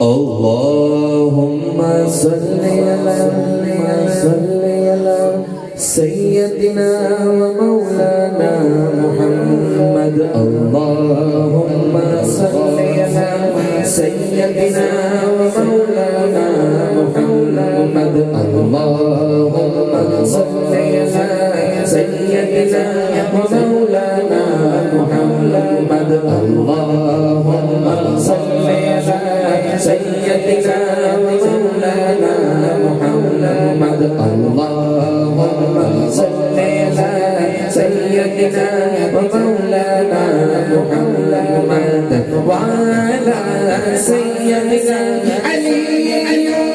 अल्लाहुम्मा सल्ली अला सय्यदिना व मौलाना मुहम्मद। अल्लाहुम्मा सल्ली अला सय्यदिना व मौलाना मुहम्मद। अल्लाहुम्मा सल्ली अला सय्यदिना व मौलाना मुहम्मद। अल्लाहुम्मा सल्ली अला सय्यदिना व मौलाना मुहम्मद। अल्लाहुम्मा सल्ली अला सय्यदिना व मौलाना मुहम्मद व अला सय्यदिना अली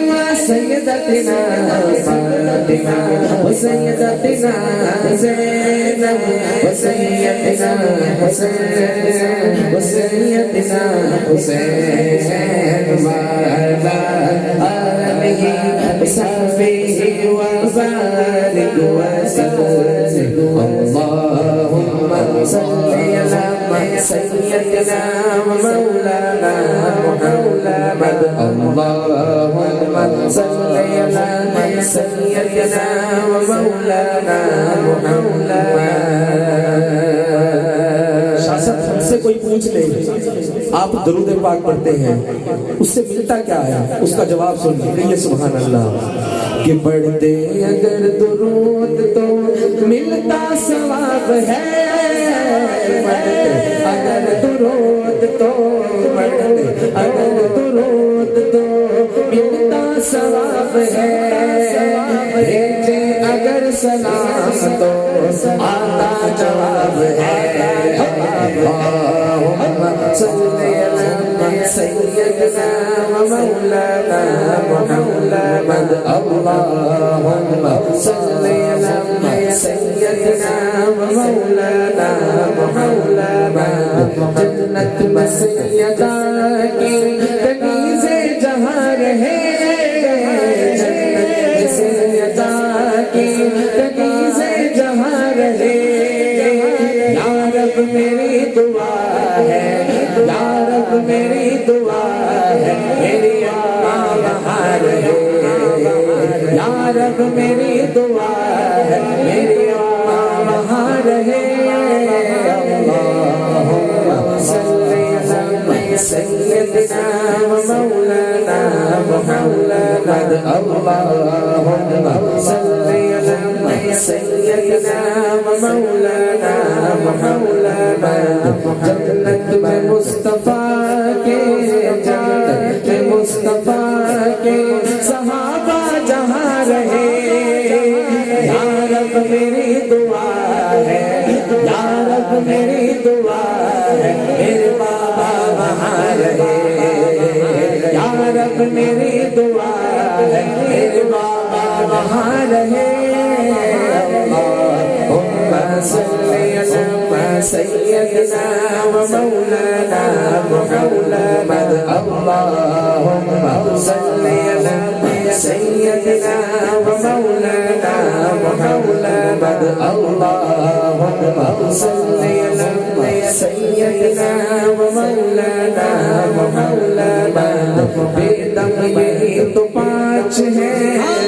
व सय्यदतिना फातिमा व सय्यदतिना ज़ैनब व सय्यदिना हुसैन व सय्यदिना हुसैन व अला आलिहि व सहबिहि व बारिक व सल्लिम। अल्लाहुम्मा सल्ली अला सय्यदिना व मौलाना मुहम्मद। अल्लाहुम्मा सल्ली अला सय्यदिना व मौलाना मुहम्मद। शासक हमसे कोई पूछ ले आप दरूद पाक पढ़ते हैं उससे मिलता क्या है, उसका जवाब सुन कहिए सुभान अल्लाह। कि पढ़ते अगर दुरूद तो मिलता सवाब है, पढ़ते अगर दुरूद तो पढ़ते अगर दुरूद तो मिलता सवाब है, भेजे अगर सलाम तो आता जवाब है। अल्लाहुम्मा सल्ली अला सय्यदिना व मौलाना मुहम्मद। अल्लाहुम्मा सल्ली अला सय्यदिना व मौलाना मुहम्मद। जन्नत में सय्यदा की तमीज़े जहाँ रहे, जन्नत में सय्यदा की तमीज़े जहाँ रहे। या रब मेरी दुआ है, या रब मेरी दुआ है, मेरी माँ वहाँ रहे। या रब मेरी दुआ है, मेरी माँ वहाँ रहे। अल्लाहुम्मा सल्ली अला सय्यदिना व मौलाना मुहम्मद। अल्लाहुम्मा सल्ली अला सय्यदिना व मौलाना मुहम्मद। जन्नत में मुस्तफा के, जन्नत में मुस्तफा के सहाबा जहाँ रहे। या रब मेरी दुआ है, या रब मेरी दुआ है, मेरे बाबा वहाँ रहे। या रब मेरी दुआ है, मेरे बाबा वहाँ रहे। अल्लाहुम्मा सल्ली अला सय्यदिना व मौलाना मुहम्मद। अल्लाहुम्मा सल्ली अला सय्यदिना व मौलाना मुहम्मद। अल्लाहुम्मा सल्ली अला सय्यदिना व मौलाना मुहम्मद। बेदम यही तो पाँच है,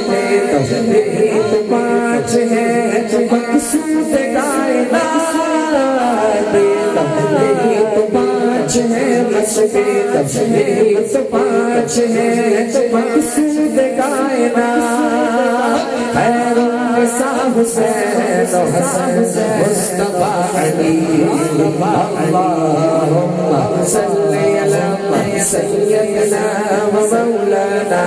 बेदम यही तो पाँच है, मकसूद कायनात। बेदम यही तो पाँच है, बस बेदम यही तो पाँच है, मकसूद कायनात। खैरुन्निसा हुसैन हसन मुस्तफा अली। अल्लाहुम्मा सल्ली अला सय्यदिना व मौलाना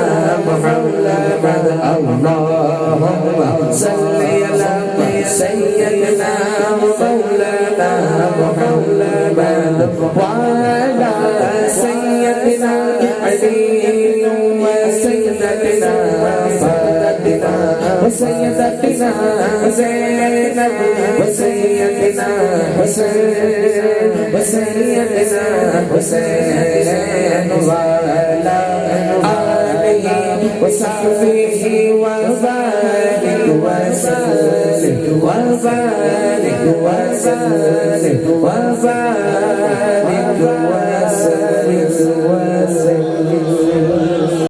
मुहम्मद। अल्लाहुम्मा सल्ली अला सय्यदिना व मौलाना मुहम्मद व अला सय्यदिना अली व सय्यदिना फातिमा व सय्यदिना ज़ैनब व सय्यदिना हुसैन व सय्यदिना हुसैन व अला आलिहि व सहबिहि व बारिक व सल्लिम व बारिक व सल्लिम व बारिक व